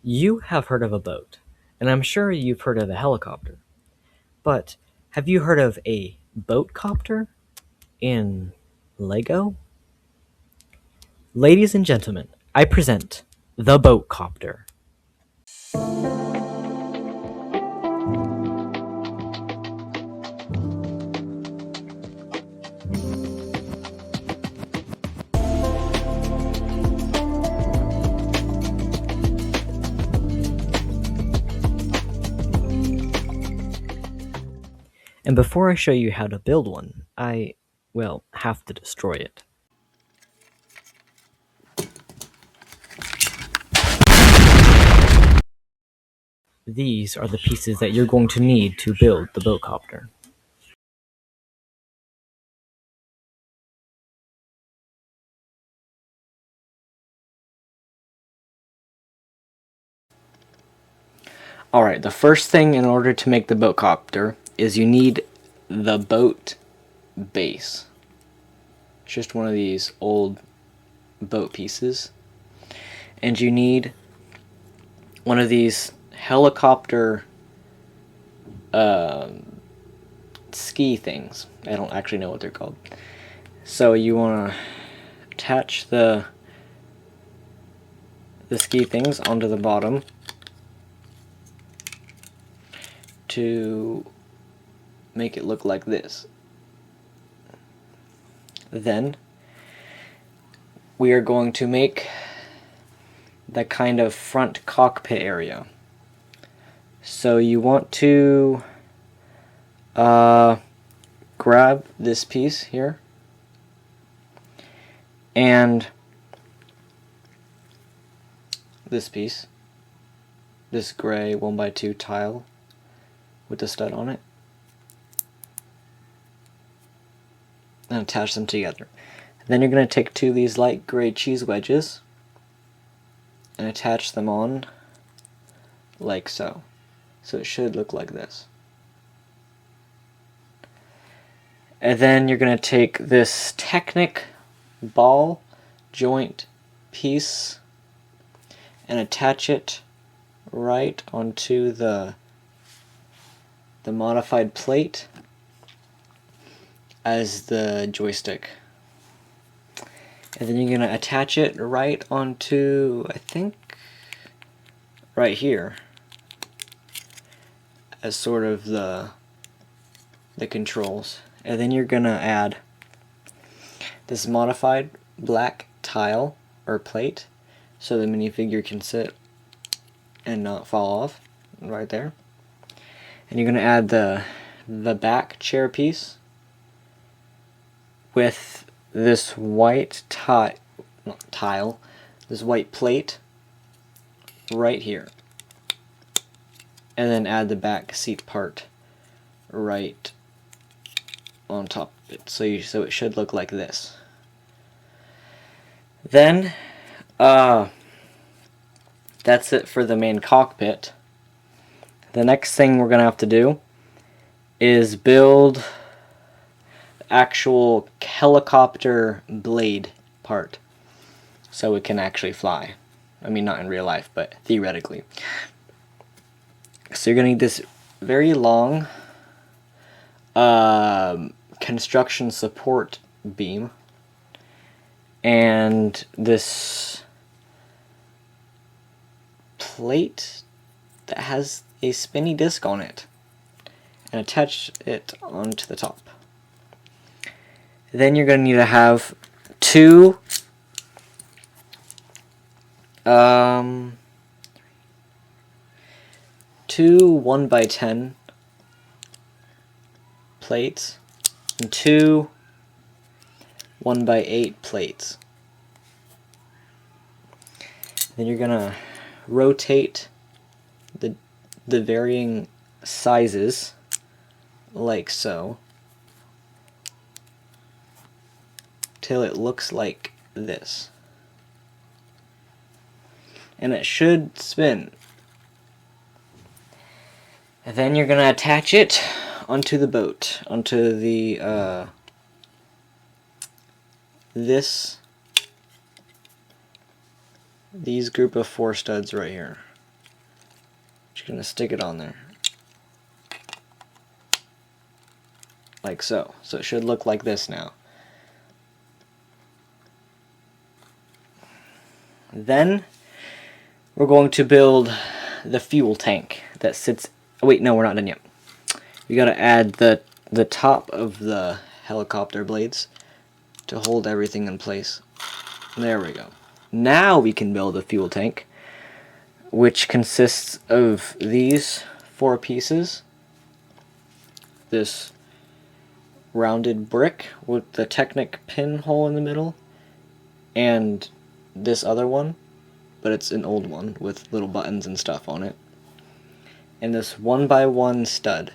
You have heard of a boat, and I'm sure you've heard of a helicopter. But have you heard of a boatcopter in Lego? Ladies and gentlemen, I present the boatcopter. And before I show you how to build one, have to destroy it. These are the pieces that you're going to need to build the boatcopter. Alright, the first thing in order to make the boatcopter is you need the boat base. It's just one of these old boat pieces. And you need one of these helicopter ski things. I don't actually know what they're called. So you want to attach the ski things onto the bottom to make it look like this. Then we are going to make the kind of front cockpit area. So you want to grab this piece here and this piece, this gray 1x2 tile with the stud on it, and attach them together. Then you're going to take two of these light gray cheese wedges and attach them on like so. So it should look like this. And then you're going to take this Technic ball joint piece and attach it right onto the modified plate as the joystick. And then you're going to attach it right onto, I think, right here as sort of the controls. And then you're going to add this modified black tile or plate so the minifigure can sit and not fall off right there. And you're going to add the back chair piece with this white tile, this white plate right here. And then add the back seat part right on top of it. So it should look like this. Then that's it for the main cockpit. The next thing we're going to have to do is build the actual helicopter blade part so it can actually fly. I mean, not in real life, but theoretically. So you're going to need this very long construction support beam and this plate that has a spinny disc on it, and attach it onto the top. Then you're going to need to have two 1x10 plates and two 1x8 plates. Then you're going to rotate the varying sizes like so till it looks like this. And it should spin. And then you're going to attach it onto the boat, onto the these group of 4 studs right here. Just gonna stick it on there. Like so. So it should look like this now. Then we're going to build the fuel tank that sits... Oh, wait, no, we're not done yet. We gotta add the top of the helicopter blades to hold everything in place. There we go. Now we can build a fuel tank, which consists of these 4 pieces. This rounded brick with the Technic pin hole in the middle, and this other one, but it's an old one with little buttons and stuff on it, and this 1x1 stud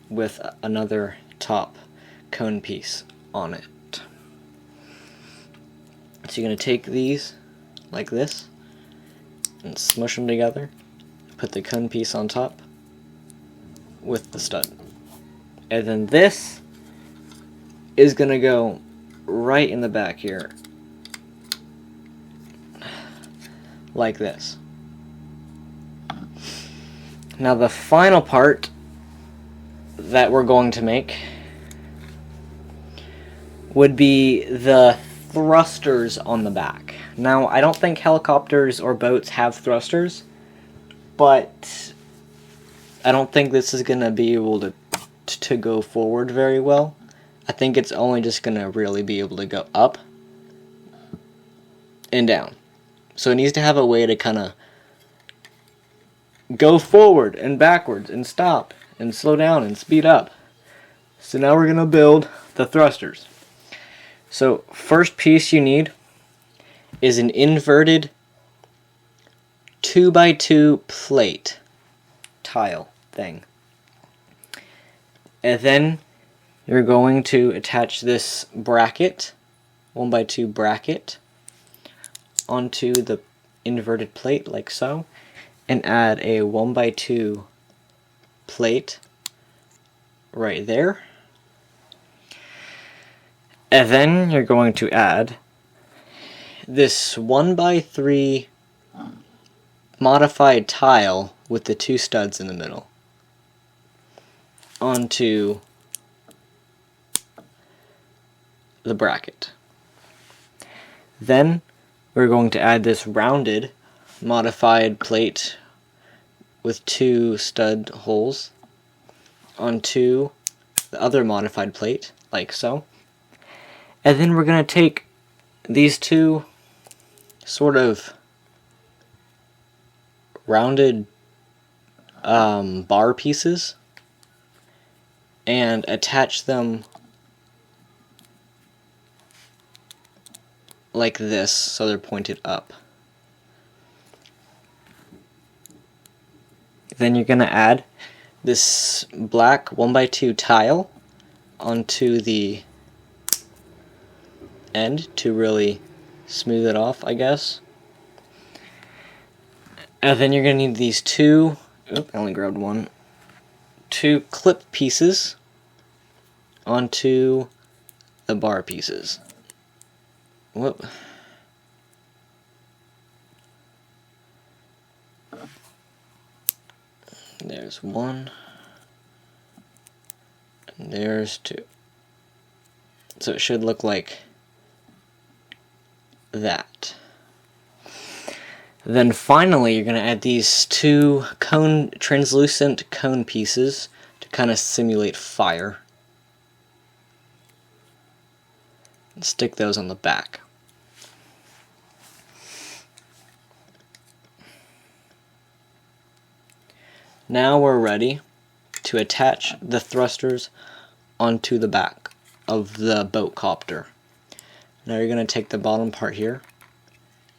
with another top cone piece on it. So you're going to take these like this and smush them together, put the cone piece on top with the stud, and then this is going to go right in the back here like this. Now the final part that we're going to make would be the thrusters on the back. Now I don't think helicopters or boats have thrusters, but I don't think this is gonna be able to go forward very well. I think it's only just gonna really be able to go up and down. So it needs to have a way to kind of go forward and backwards and stop and slow down and speed up. So now we're gonna build the thrusters. So first piece you need is an inverted 2x2 plate tile thing. And then you're going to attach this bracket, 1x2 bracket, onto the inverted plate like so, and add a 1x2 plate right there. And then you're going to add this 1x3 modified tile with the 2 studs in the middle onto the bracket. Then we're going to add this rounded modified plate with 2 stud holes onto the other modified plate, like so. And then we're going to take these 2 sort of rounded bar pieces and attach them like this, so they're pointed up. Then you're going to add this black 1x2 tile onto the end to really smooth it off, I guess. And then you're going to need these 2, I only grabbed one, 2 clip pieces onto the bar pieces. Whoop. There's 1, and there's 2. So it should look like that. Then finally you're going to add these 2 translucent cone pieces to kind of simulate fire. And stick those on the back. Now we're ready to attach the thrusters onto the back of the BOATCOPTER. Now you're going to take the bottom part here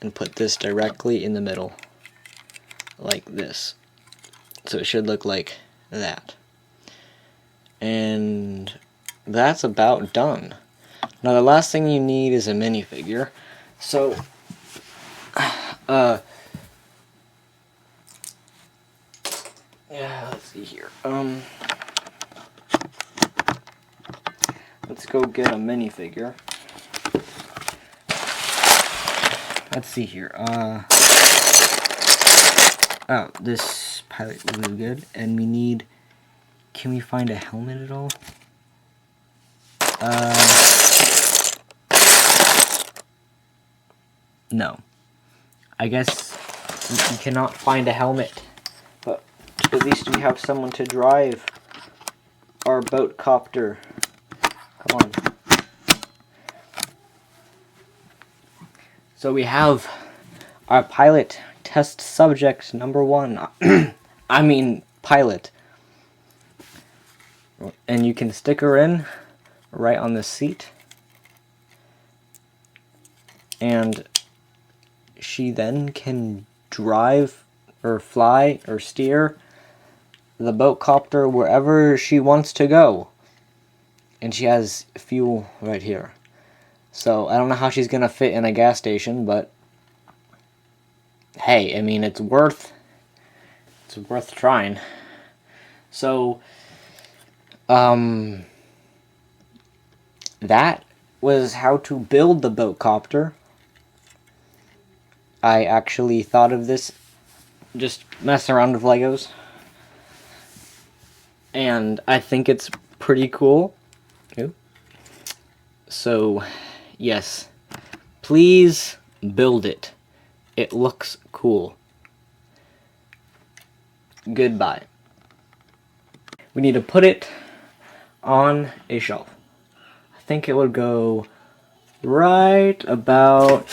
and put this directly in the middle, like this. So it should look like that. And that's about done. Now the last thing you need is a minifigure. So, yeah, let's see here. Let's go get a minifigure. Let's see here. Oh, this pilot really good. And we need... Can we find a helmet at all? No. I guess we cannot find a helmet. But at least we have someone to drive our boat copter. Come on. So we have our pilot test subject number 1. I mean pilot. And you can stick her in right on the seat. And she then can drive or fly or steer the boat copter wherever she wants to go. And she has fuel right here. So I don't know how she's gonna fit in a gas station, but hey, I mean it's worth trying. So that was how to build the boat copter. I actually thought of this just messing around with Legos. And I think it's pretty cool. Ooh. So, yes. Please build it. It looks cool. Goodbye. We need to put it on a shelf. I think it would go right about